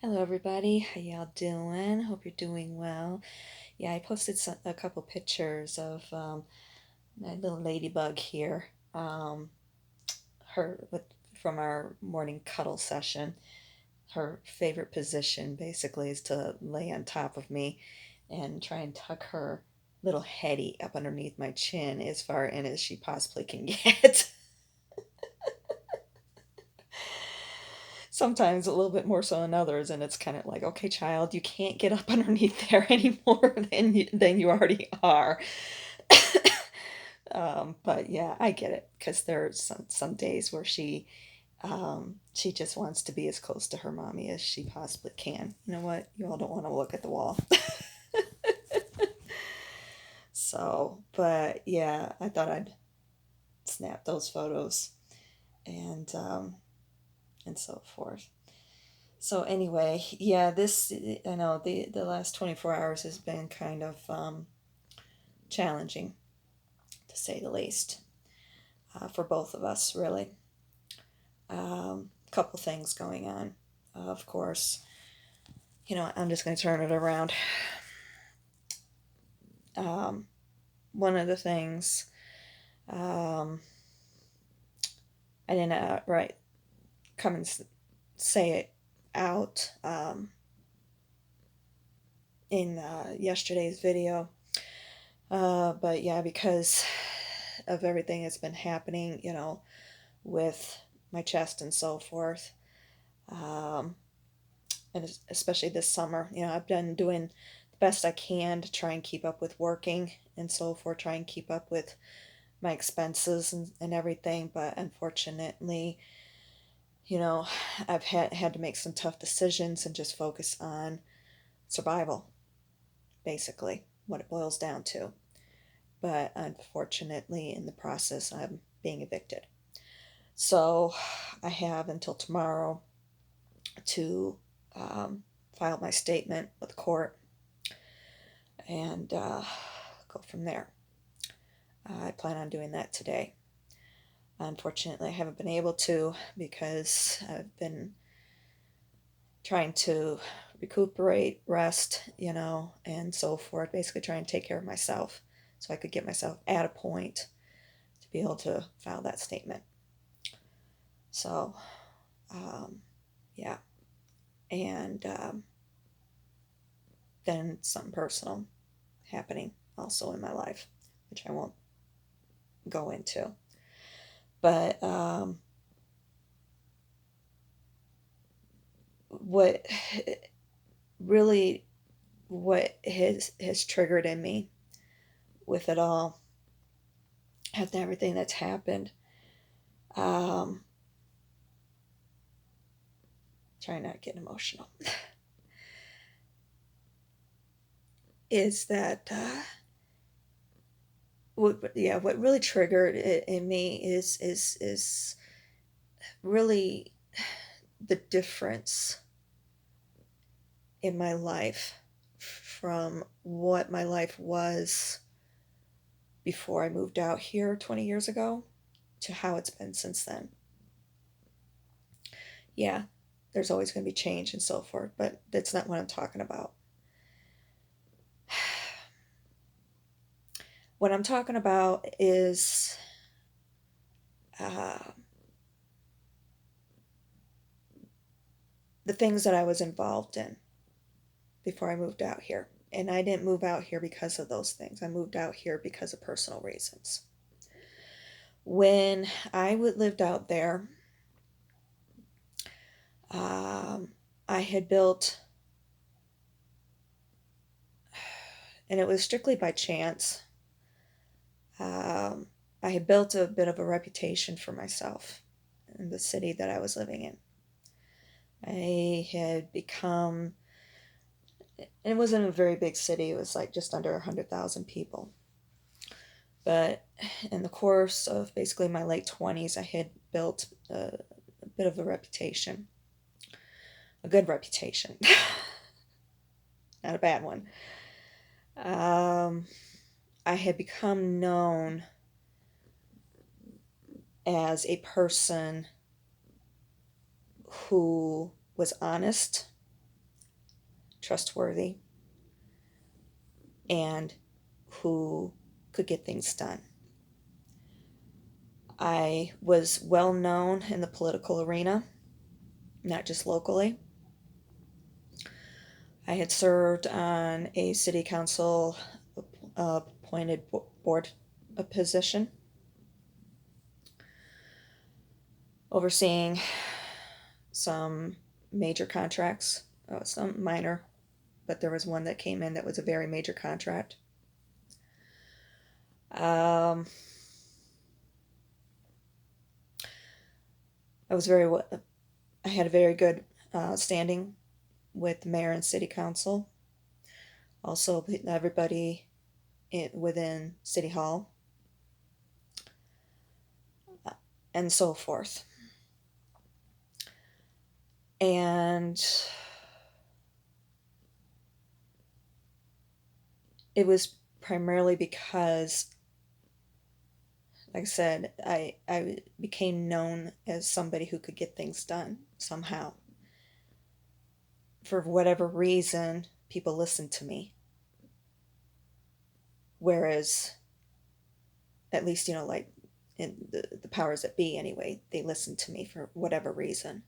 Hello, everybody. How y'all doing? Hope you're doing well. Yeah, I posted a couple pictures of my little ladybug here. Her from our morning cuddle session. Her favorite position basically is to lay on top of me and try and tuck her little heady up underneath my chin as far in as she possibly can get. Sometimes a little bit more so than others, and it's kind of like, okay, child, you can't get up underneath there any more than you already are. But yeah, I get it because there's some days where she just wants to be as close to her mommy as she possibly can. You know what? You all don't want to look at the wall. So, but yeah, I thought I'd snap those photos and so forth. So anyway, yeah, this I know the last 24 hours has been kind of challenging to say the least for both of us, really. Couple things going on. Of course, I'm just going to turn it around. Um, One of the things um, I didn't come and say it out in yesterday's video. But yeah, because of everything that's been happening, with my chest and so forth. Um, and especially this summer, I've been doing the best I can to try and keep up with working and so forth, try and keep up with my expenses and everything. But unfortunately, you know, I've had to make some tough decisions and just focus on survival, basically, what it boils down to. But unfortunately, in the process, I'm being evicted. So I have until tomorrow to file my statement with the court and go from there. I plan on doing that today. Unfortunately, I haven't been able to because I've been trying to recuperate, rest, and so forth. Basically, trying to take care of myself so I could get myself at a point to be able to file that statement. So, yeah. And then something personal happening also in my life, which I won't go into. But what really what has triggered in me with it all, with everything that's happened, um, trying not to get emotional, is that what really triggered it in me is really the difference in my life from what my life was before I moved out here 20 years ago to how it's been since then. Yeah, there's always going to be change and so forth, but that's not what I'm talking about. What I'm talking about is uh, the things that I was involved in before I moved out here. And I didn't move out here because of those things. I moved out here because of personal reasons. When I lived out there, I had built, and it was strictly by chance, I had built a bit of a reputation for myself in the city that I was living in. I had become, it wasn't a very big city, it was like just under 100,000 people. But in the course of basically my late 20s, I had built a bit of a reputation, a good reputation, not a bad one. I had become known as a person who was honest, trustworthy, and who could get things done. I was well known in the political arena, not just locally. I had served on a city council appointed board position, overseeing some major contracts, some minor, but there was one that came in that was a very major contract. Um, I had a very good standing with the mayor and city council. Also, everybody within City Hall, and so forth. And it was primarily because, like I said, I became known as somebody who could get things done somehow. For whatever reason, people listened to me. Whereas, at least, like in the powers that be anyway, they listened to me for whatever reason.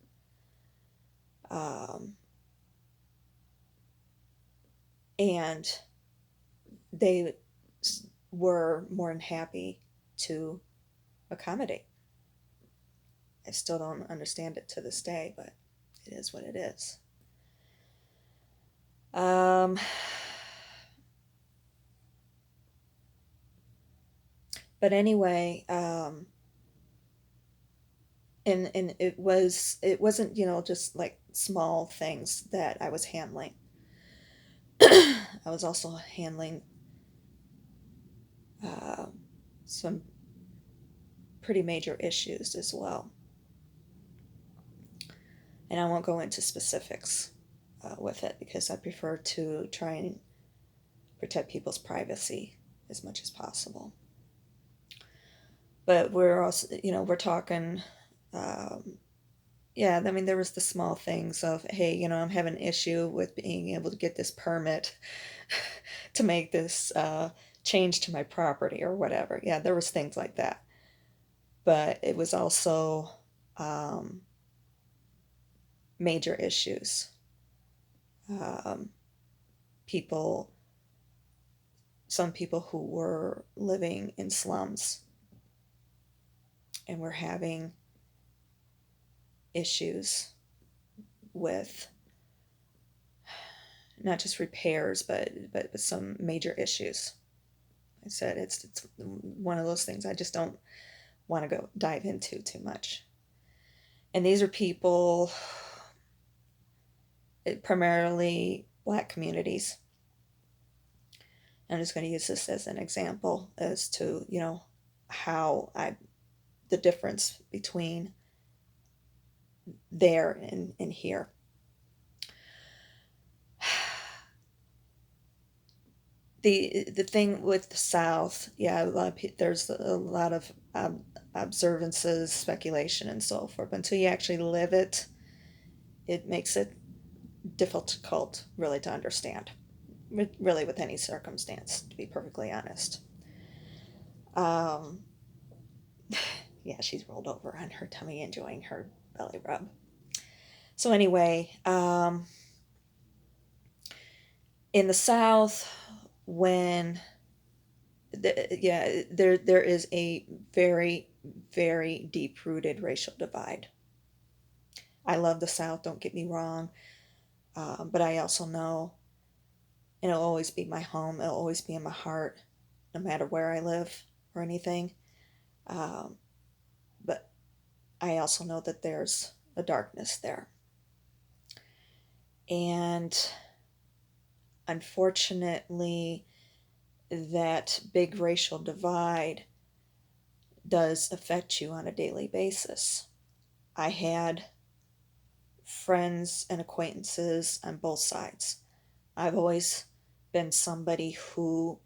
Um, and they were more than happy to accommodate. I still don't understand it to this day, but it is what it is. Um, but anyway, and it wasn't just like small things that I was handling. I was also handling uh, some pretty major issues as well, and I won't go into specifics with it because I prefer to try and protect people's privacy as much as possible. But we're also, we're talking, um, yeah, I mean, there was the small things of, hey, I'm having an issue with being able to get this permit to make this change to my property or whatever. Yeah, there was things like that. But it was also um, major issues. Um, people, some people who were living in slums and were having issues with not just repairs, but some major issues. I said it's one of those things I just don't want to go dive into too much. And these are people, primarily Black communities. I'm just going to use this as an example as to how the difference between there and here. The thing with the South, yeah, there's a lot of observances, speculation, and so forth. But until you actually live it, it makes it difficult, really, to understand. Really, with any circumstance, to be perfectly honest. Um, yeah, she's rolled over on her tummy, enjoying her belly rub. So anyway, in the South, when there is a very, very deep rooted racial divide. I love the South, don't get me wrong, but I also know it'll always be my home. It'll always be in my heart, no matter where I live or anything. Um, but I also know that there's a darkness there, and unfortunately, that big racial divide does affect you on a daily basis. I had friends and acquaintances on both sides. I've always been somebody who,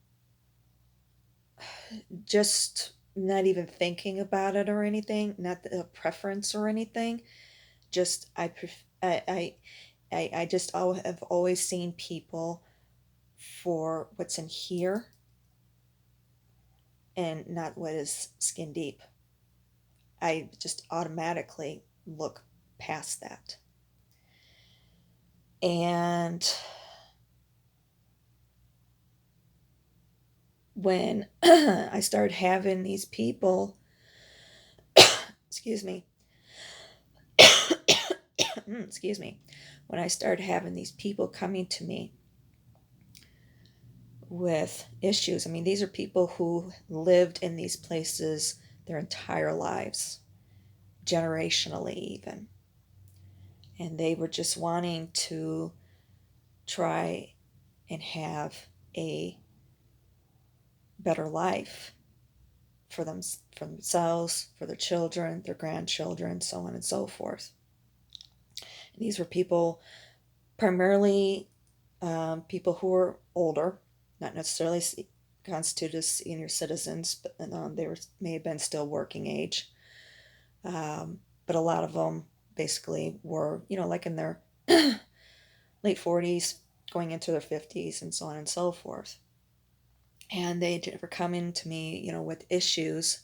just not even thinking about it or anything, not a preference or anything, just I I just have always seen people for what's in here and not what is skin deep. I just automatically look past that. And when I started having these people, excuse me, excuse me, when I started having these people coming to me with issues, I mean, these are people who lived in these places their entire lives, generationally even. And they were just wanting to try and have a better life for themselves, for their children, their grandchildren, so on and so forth. And these were people, primarily people who were older, not necessarily constituted as senior citizens, but they may have been still working age. But a lot of them basically were, like in their late 40s, going into their 50s, and so on and so forth. And they were coming to me, with issues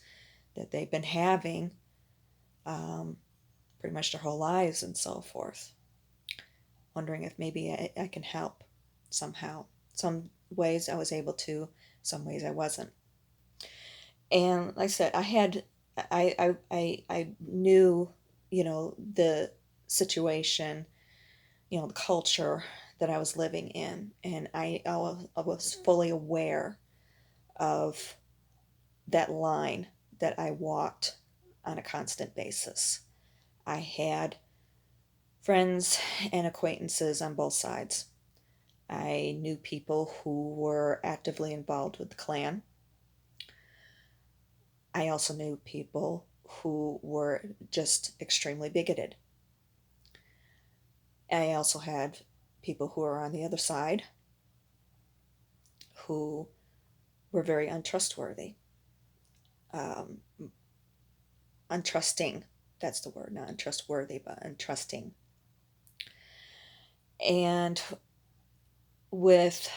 that they've been having pretty much their whole lives and so forth. Wondering if maybe I can help somehow. Some ways I was able to, some ways I wasn't. And like I said, I knew, the situation, the culture that I was living in, and I was fully aware of that line that I walked on a constant basis. I had friends and acquaintances on both sides. I knew people who were actively involved with the Klan. I also knew people who were just extremely bigoted. I also had people who were on the other side who were very untrustworthy. Um, Untrusting, that's the word, not untrustworthy, but untrusting. And with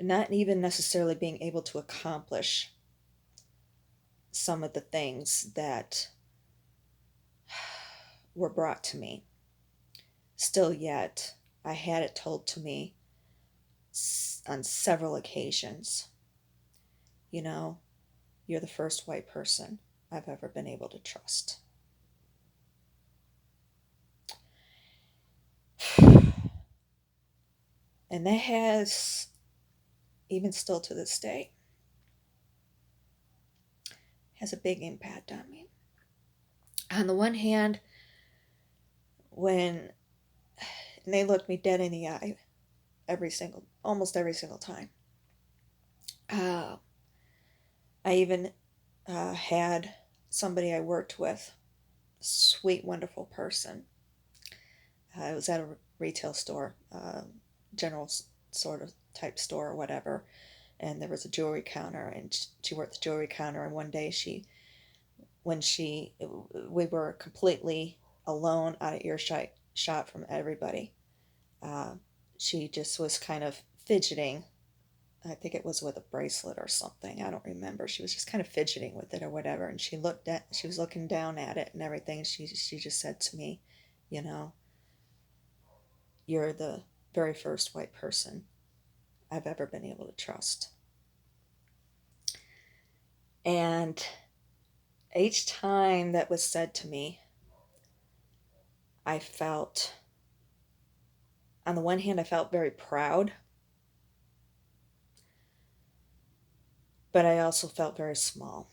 not even necessarily being able to accomplish some of the things that were brought to me, still yet I had it told to me on several occasions, you're the first white person I've ever been able to trust. And that has, even still to this day, has a big impact on me. On the one hand, when they look me dead in the eye almost every single time. I even had somebody I worked with, sweet, wonderful person. It was at a retail store, general sort of type store or whatever, and there was a jewelry counter, and she worked the jewelry counter. And one day we were completely alone, out of earshot from everybody. She just was kind of fidgeting. I think it was with a bracelet or something. I don't remember. She was just kind of fidgeting with it or whatever. And she was looking down at it and everything. She just said to me, you're the very first white person I've ever been able to trust. And each time that was said to me, I felt, on the one hand, I felt very proud, but I also felt very small,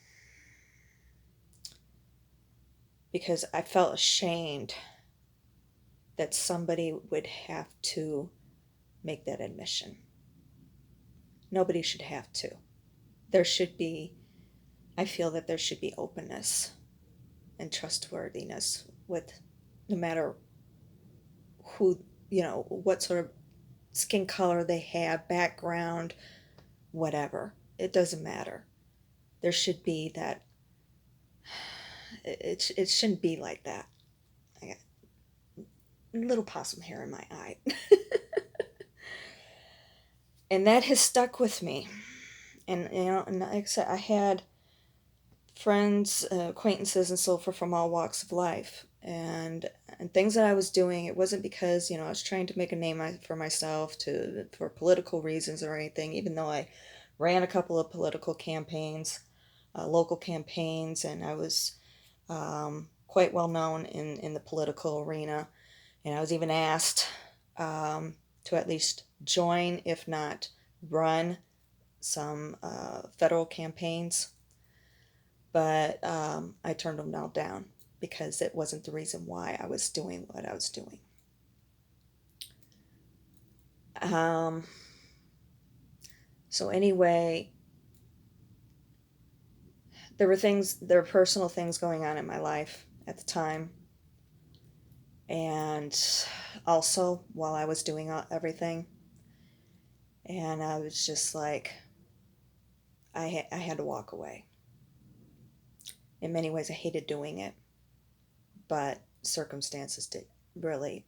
because I felt ashamed that somebody would have to make that admission. Nobody should have to. I feel that there should be openness and trustworthiness with, no matter who, what sort of skin color they have, background, whatever. It doesn't matter. There should be that. It shouldn't be like that. little possum hair in my eye. And that has stuck with me. And, and like I said, I had friends, acquaintances, and so forth from all walks of life. And things that I was doing, it wasn't because, I was trying to make a name for myself for political reasons or anything, even though I ran a couple of political campaigns, local campaigns, and I was quite well known in the political arena. And I was even asked to at least join, if not run, some federal campaigns. But I turned them all down because it wasn't the reason why I was doing what I was doing. Um, so anyway, there were personal things going on in my life at the time. And also while I was doing everything. And I was just like, I had to walk away. In many ways, I hated doing it, but circumstances did really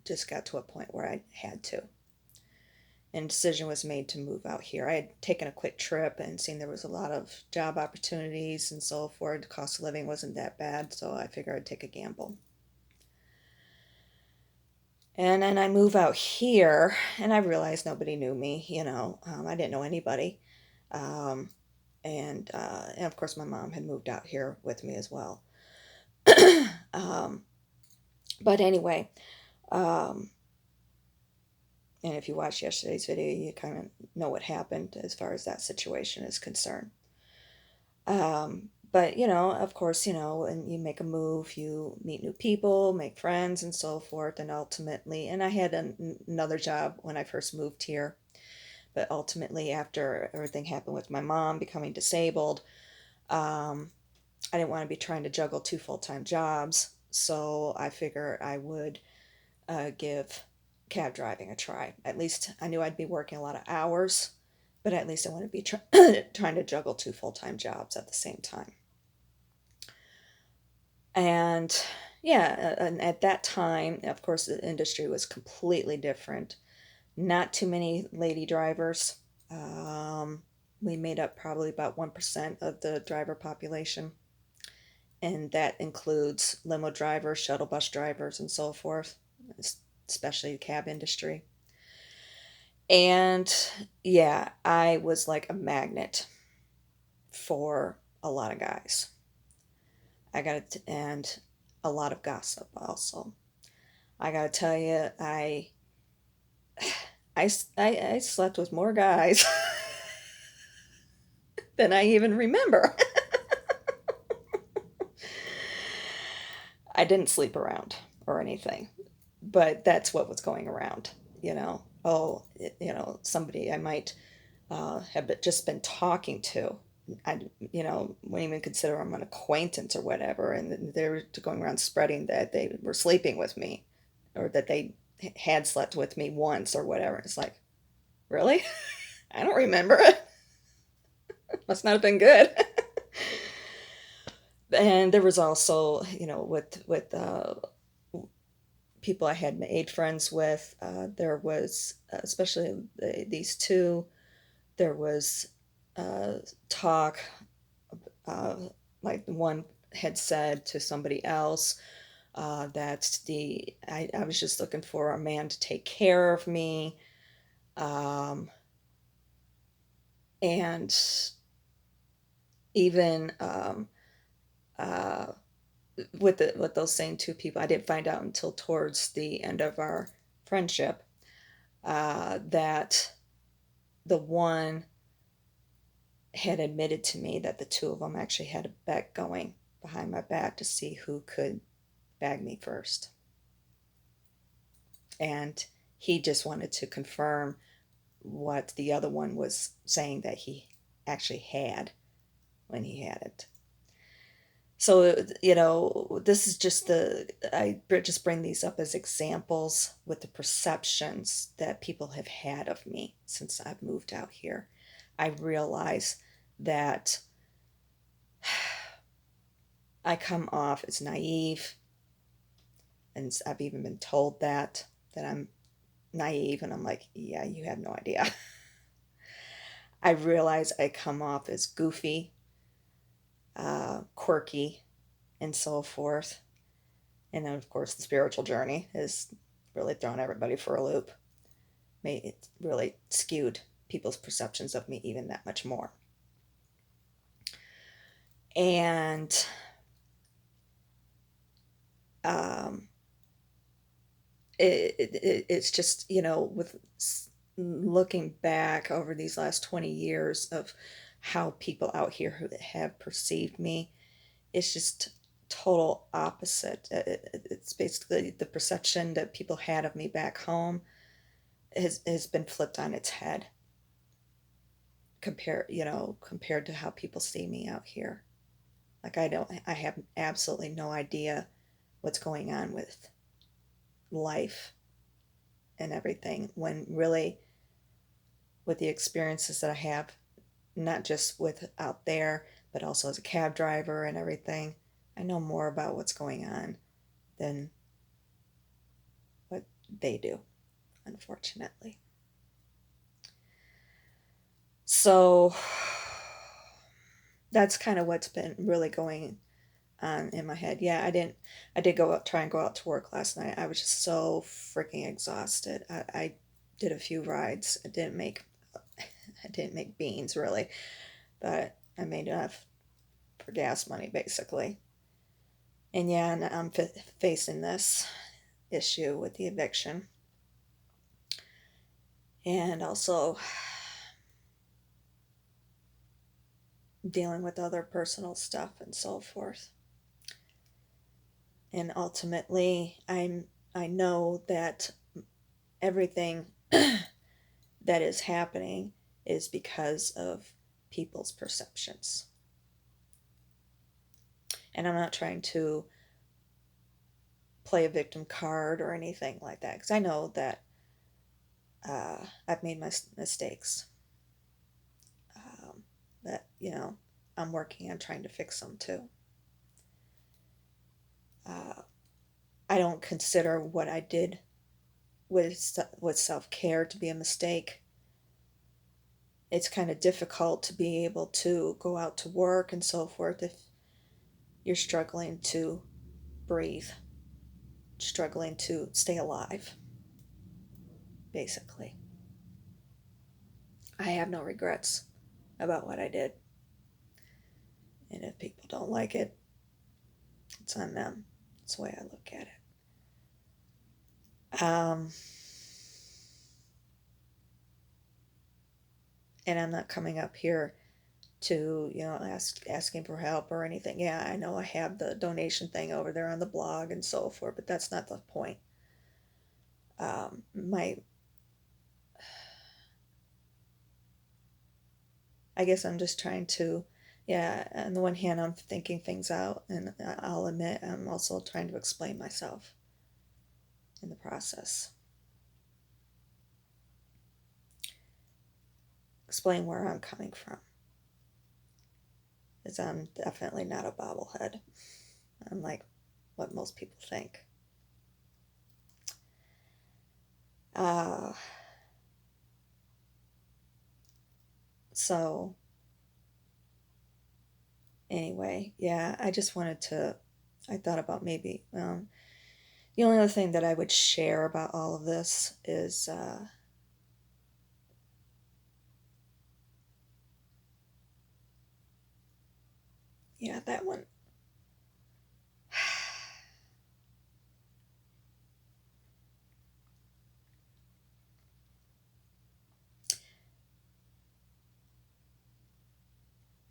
just got to a point where I had to. And a decision was made to move out here. I had taken a quick trip and seen there was a lot of job opportunities and so forth. The cost of living wasn't that bad, so I figured I'd take a gamble. And then I move out here, and I realized nobody knew me. I didn't know anybody. Um, and of course, my mom had moved out here with me as well. um, but anyway, um, and if you watched yesterday's video, you kind of know what happened as far as that situation is concerned. But of course, and you make a move, you meet new people, make friends, and so forth, and ultimately, and I had another job when I first moved here, but ultimately, after everything happened with my mom becoming disabled, I didn't want to be trying to juggle two full-time jobs, so I figured I would give cab driving a try. At least I knew I'd be working a lot of hours, but at least I wouldn't be trying to juggle two full-time jobs at the same time. And yeah, and at that time, of course, the industry was completely different. Not too many lady drivers. We made up probably about 1% of the driver population, and that includes limo drivers, shuttle bus drivers, and so forth, especially the cab industry. And yeah, I was like a magnet for a lot of guys. And a lot of gossip also. I gotta tell you, I slept with more guys than I even remember. I didn't sleep around or anything, but that's what was going around, Oh, somebody I might have just been talking to. I, wouldn't even consider them an acquaintance or whatever, and they were going around spreading that they were sleeping with me, or that they had slept with me once or whatever. It's like, really? I don't remember it. Must not have been good. And there was also, with people I had made friends with, there was, especially these two, there was talk, uh, like one had said to somebody else that I was just looking for a man to take care of me, and even uh, with those same two people, I didn't find out until towards the end of our friendship that the one had admitted to me that the two of them actually had a bet going behind my back to see who could bag me first. And he just wanted to confirm what the other one was saying that he actually had when he had it. So, this is just I just bring these up as examples with the perceptions that people have had of me since I've moved out here. I realize that I come off as naive, And I've even been told that I'm naive, and I'm like, yeah, you have no idea. I realize I come off as goofy, quirky, and so forth. And then, of course, the spiritual journey has really thrown everybody for a loop. Made it really skewed people's perceptions of me even that much more. And um, it's just, with looking back over these last 20 years of how people out here who have perceived me, it's just total opposite. It's basically the perception that people had of me back home has been flipped on its head compared to how people see me out here. Like I have absolutely no idea what's going on with life and everything, when really, with the experiences that I have, not just with out there, but also as a cab driver and everything, I know more about what's going on than what they do, unfortunately. So that's kind of what's been really going on in my head. Yeah, I did go out, try and go out to work last night. I was just so freaking exhausted. I did a few rides. I didn't make beans really, but I made enough for gas money basically. And yeah, and I'm facing this issue with the eviction, and also dealing with other personal stuff and so forth. And ultimately, I know that everything that is happening is because of people's perceptions. And I'm not trying to play a victim card or anything like that, because I know that I've made my mistakes. That, I'm working on trying to fix them too. Uh, I don't consider what I did with self care to be a mistake. It's kind of difficult to be able to go out to work and so forth if you're struggling to breathe, struggling to stay alive, basically. I have no regrets about what I did. And if people don't like it, it's on them. That's the way I look at it. And I'm not coming up here to, asking for help or anything. Yeah, I know I have the donation thing over there on the blog and so forth, but that's not the point. My I guess I'm just trying to, yeah, on the one hand, I'm thinking things out, and I'll admit I'm also trying to explain myself in the process. Explain where I'm coming from. Because I'm definitely not a bobblehead. I'm like what most people think. Uh, so, anyway, yeah, I thought about maybe, the only other thing that I would share about all of this is, yeah, that one.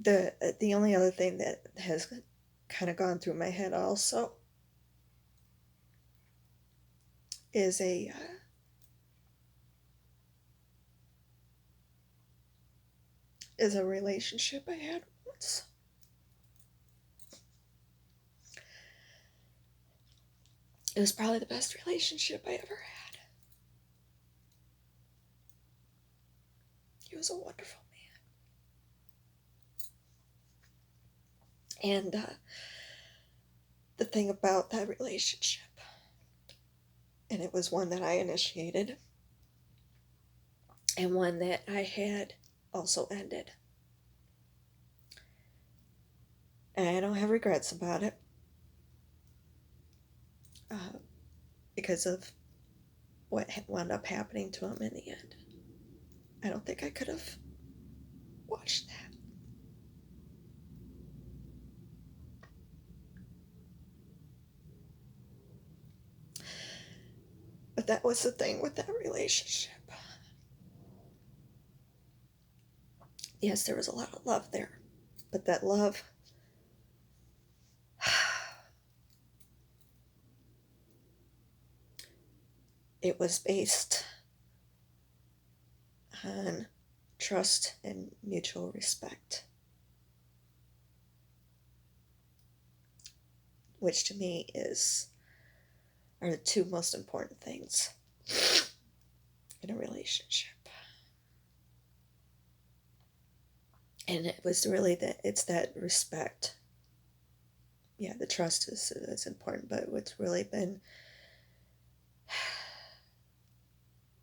The only other thing that has kind of gone through my head also is a relationship I had once. It was probably the best relationship I ever had. He was a wonderful man. And the thing about that relationship And it was one that I initiated and one that I had also ended. And I don't have regrets about it uh, because of what wound up happening to him in the end. I don't think I could have watched that. But that was the thing with that relationship. Yes, there was a lot of love there, but that love, it was based on trust and mutual respect, which to me are the two most important things in a relationship. And it was really that it's that respect. Yeah, the trust is important, but what's really been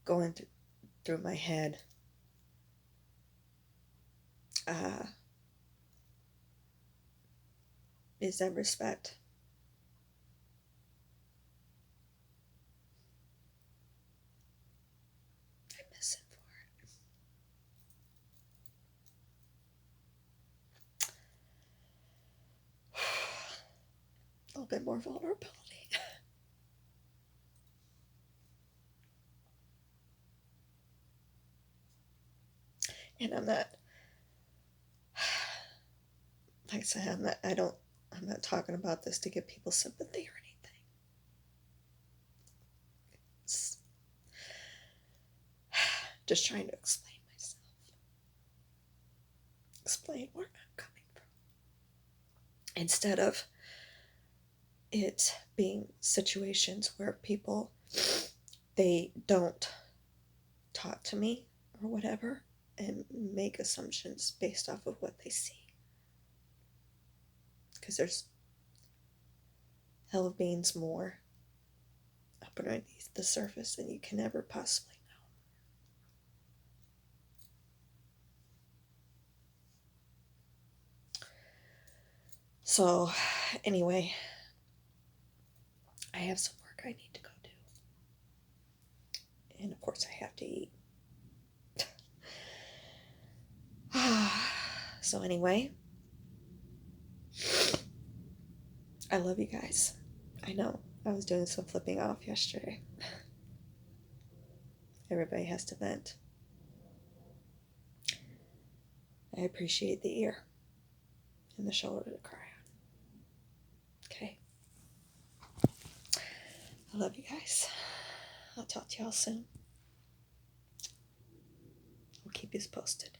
going through my head uh, is that respect. I miss him for it. A little bit more vulnerability. And I'm not, like I said, I'm not talking about this to give people sympathy or anything. It's just trying to explain myself, explain where I'm coming from, instead of it being situations where people, they don't talk to me or whatever and make assumptions based off of what they see. Because there's hell of beings more up underneath the surface than you can ever possibly know. So, anyway, I have some work I need to go do. And of course, I have to eat. So, anyway, I love you guys. I know I was doing some flipping off yesterday. Everybody has to vent. I appreciate the ear and the shoulder to cry on. Okay. I love you guys. I'll talk to y'all soon. I'll keep you posted.